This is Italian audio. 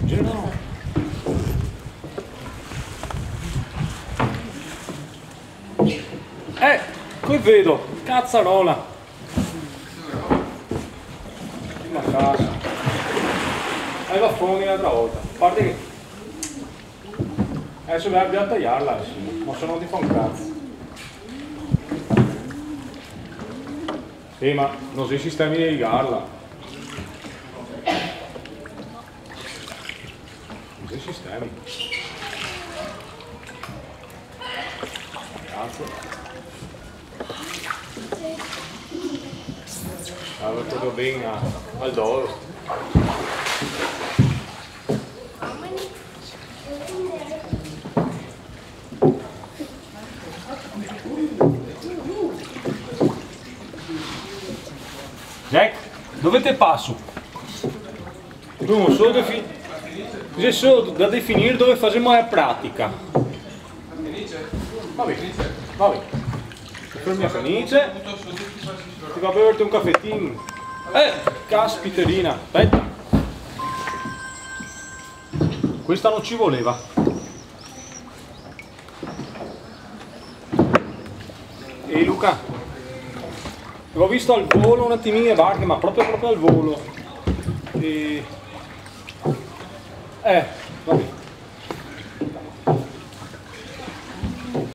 Geno. Qui vedo, cazzarola. Ma casa. Aveva fuori l'altra volta. A parte che adesso dobbiamo tagliarla, sì, ma se no ti fa un cazzo. Sì, ma non so i sistemi di rigarla. Non so i sistemi. Cazzo. Allora proprio bene al dolo. Jack, dove te passo? Non so c'è solo da definire dove facciamo la pratica. Vabbè, vabbè. Fermi a Fenice. Ti va a beverti un caffettino. Caspiterina, aspetta. Questa non ci voleva. Ehi Luca, l'ho visto al volo un attimino le barche, ma proprio al volo. Vabbè.